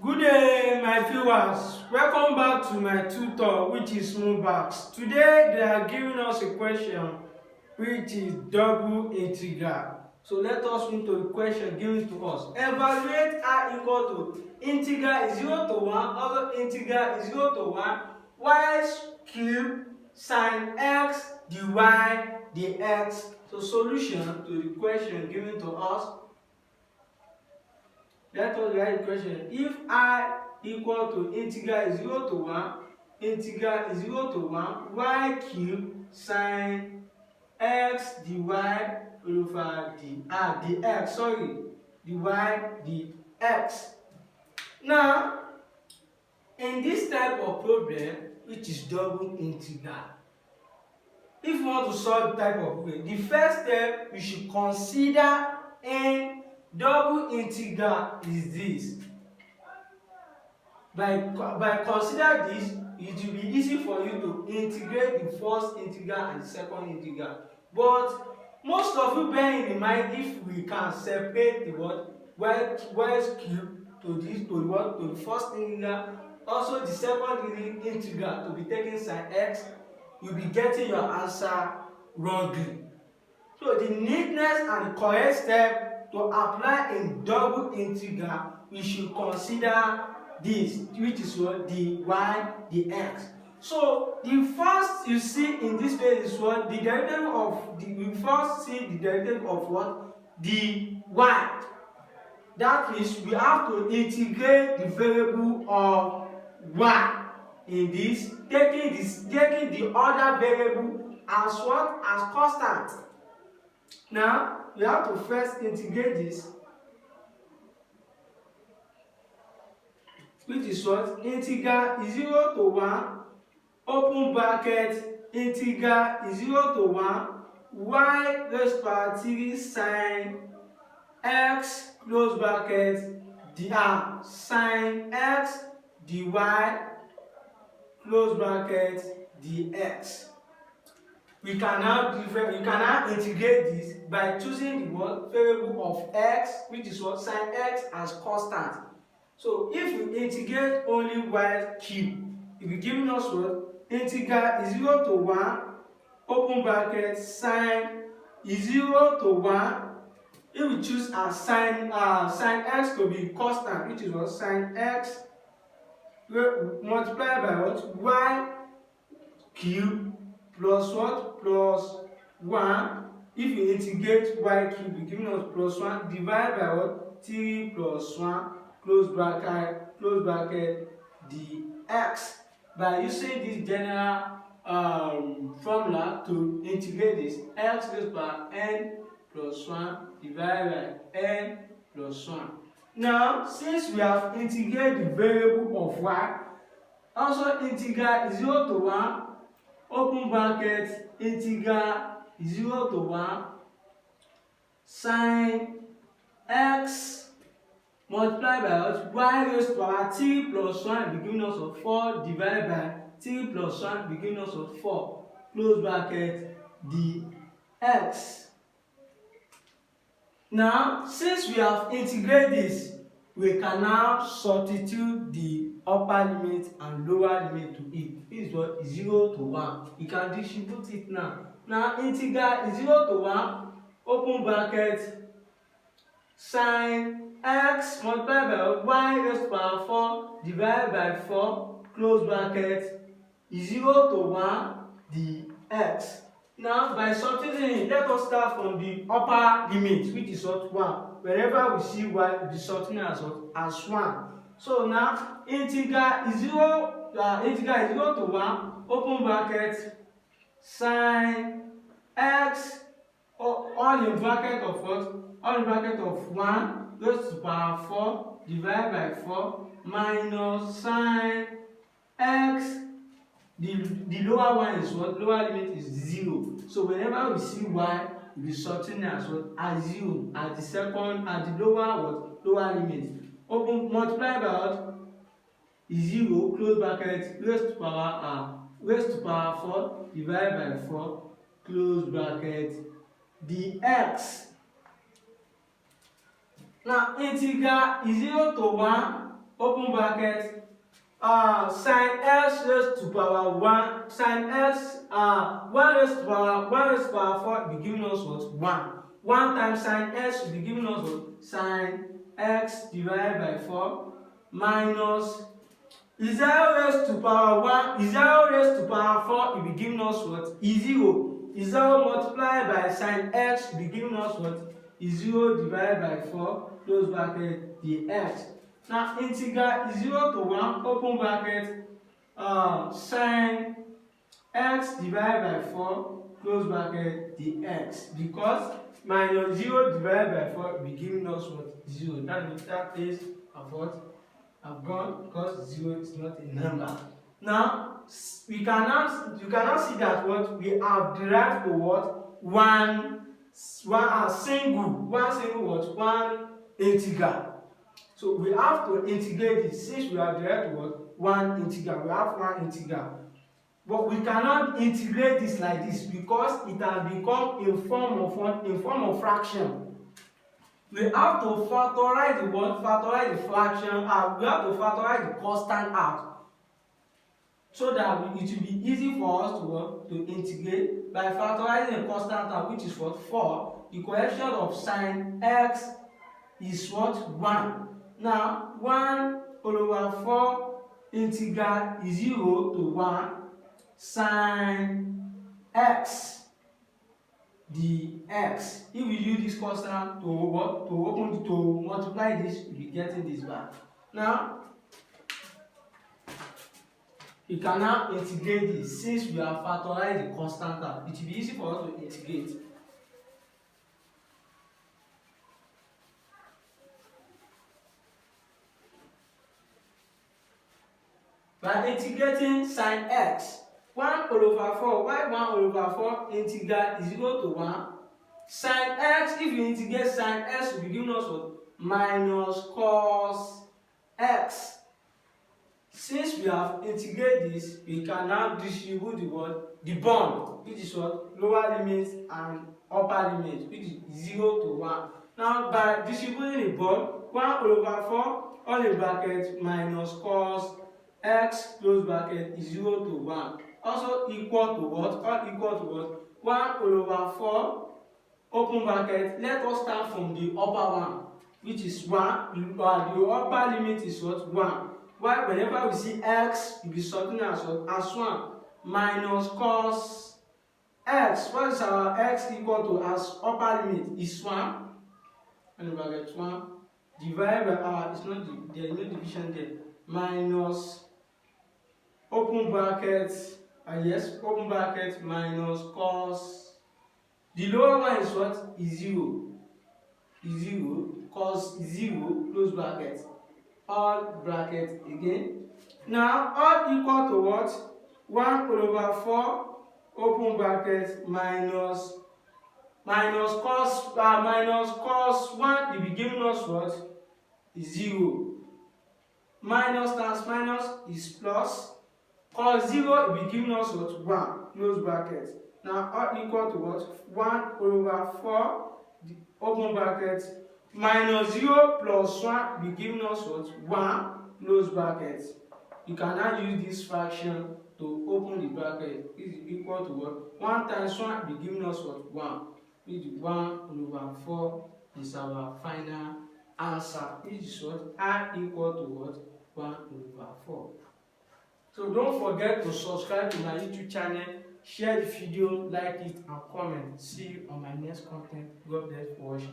Good day, my viewers. Welcome back to my tutor, which is Smootbags. Today, they are giving us a question, which is double integral. So let us move to the question given to us. Evaluate r equal to integral is 0 to 1, also integral is 0 to 1, y cube sine x dy dx. So solution to the question given to us. Let us write the question. If I equal to integral is 0 to 1, integral is 0 to 1, y cube sine x dy over dx, dy dx. Now, in this type of problem, which is double integral, if you want to solve the type of problem, the first step you should consider in double integral is this. By consider this, it will be easy for you to integrate the first integral and the second integral. But most of you bear in mind, if we can separate the y cube to the first integral, also the second integral to be taking sine x, you'll be getting your answer wrongly. So the neatness and the correct step to apply in double integral, we should consider this, which is what? Dy dx. So the first you see in this page is what? The derivative of we first see the derivative of what? Dy. That means we have to integrate the variable of y in this, taking the other variable as what? As constant. Now we have to first integrate this, which is what? Integral is 0 to 1, open bracket, integral is 0 to 1, y raised to power 3 sine x, close bracket, sine x dy, close bracket, dx. We can now integrate this by choosing the variable of x, which is what? Sine x as constant. So if we integrate only y cube, it will give us what? Integral is 0 to 1, open bracket, sine is 0 to 1. If we choose as sine x to be constant, which is what? Sine x multiplied by what? Y cube plus what? Plus 1. If we integrate y cube, we give us plus 1 divided by what? 3 plus 1, close bracket, dx. By using this general formula to integrate this, x raised by n plus 1 divided by n plus 1. Now, since we have integrated the variable of y, also integral is 0 to 1, open bracket, integral is 0 to 1, sine x multiplied by what? Y raised to power 3 plus 1 beginning of 4 divided by 3 plus 1 beginning of 4, close bracket, dx. Now, since we have integrated this, we can now substitute the upper limit and lower limit to it. This is what? 0 to 1. You can distribute it now. Now, integral is 0 to 1, open bracket, sine x multiplied by y raised to power 4 divided by 4, close bracket, is 0 to 1 dx. Now, by substituting, let us start from the upper limit, which is what? 1. Wherever we see y, we be substituting as what? As 1. So now, integral is 0 to 1, open bracket, sine x, all in bracket of what? All in bracket of 1 raised to power 4 divided by 4 minus sine x. The lower one is what? Lower limit is 0. So whenever we see y, we be substituting as what? As 0 at the lower what? Lower limit. Open multiply by what? Is 0, close bracket, raised to power 4 divided by 4, close bracket, dx. Now integral is 0 to 1, open bracket, sine x raised to power 1, sine x, 1 raised to power 4 will be giving us what? 1. 1 times sine x will be giving us what? Sine x divided by 4 minus 0 raised to power 1, 0 raised to power 4 will be giving us what? Is 0. Is 0 multiplied by sine x will be giving us what? Is 0 divided by 4, close bracket, the x. Now integral is 0 to 1, open bracket, sine x divided by 4, close bracket, the x, because minus 0 divided by 4 will be giving us what? 0. That means that is of what? Have gone, because 0 is not a number. Now you cannot see that what we have derived to what? One single what? One integral. So we have to integrate it. Since we have derived to what? One integral. We have one integral. But we cannot integrate this like this because it has become a form of fraction. We have to factorize the what? Factorize the fraction out. We have to factorize the constant out, so that it will be easy for us to integrate by factorizing a constant out, which is what? 4. The coefficient of sine x is what? 1. Now 1 all over 4 integral is 0 to 1 sine x dx. If we use this constant to what? To multiply this, we'll be getting this back. Now you can now integrate this. Since we have factorized the constant out, it will be easy for us to integrate. By integrating sine x, 1 all over 4, why 1 all over 4 integral is equal to 1. Sine x, if you integrate sine x, will be giving us what? Minus cos x. Since we have integrated this, we can now distribute the what? The bond, which is what? Lower limit and upper limit, which is 0 to 1. Now by distributing the bond, 1 all over 4, all in bracket, minus cos x, close bracket, is 0 to 1. Also equal to what? All equal to what? 1 all over 4, open bracket. Let us start from the upper one, which is 1. The upper limit is what? 1. Why? Whenever we see x, it will be something as what? As 1. Minus cos x. What is our x equal to as upper limit? Is 1. And bracket 1. Divided by it's not there is no division there. Minus open bracket. Yes, open bracket minus cos. The lower one is what? Is 0. Is 0. Cos 0, close bracket. All bracket again. Now all equal to what? 1 all over 4, open bracket, minus cos 1 will be giving us what? Is 0. Minus times minus is plus. Cos 0 will be giving us what? 1, close bracket. Now all equal to what? 1 all over 4, open bracket, minus 0 plus 1 will be giving us what? 1, close bracket. You can now use this fraction to open the bracket. This is equal to what? 1 times 1 will be giving us what? 1. Which is 1 all over 4 is our final answer. Which is what? R equal to what? 1 over 4. So don't forget to subscribe to my YouTube channel, share the video, like it, and comment. See you on my next content. God bless for watching.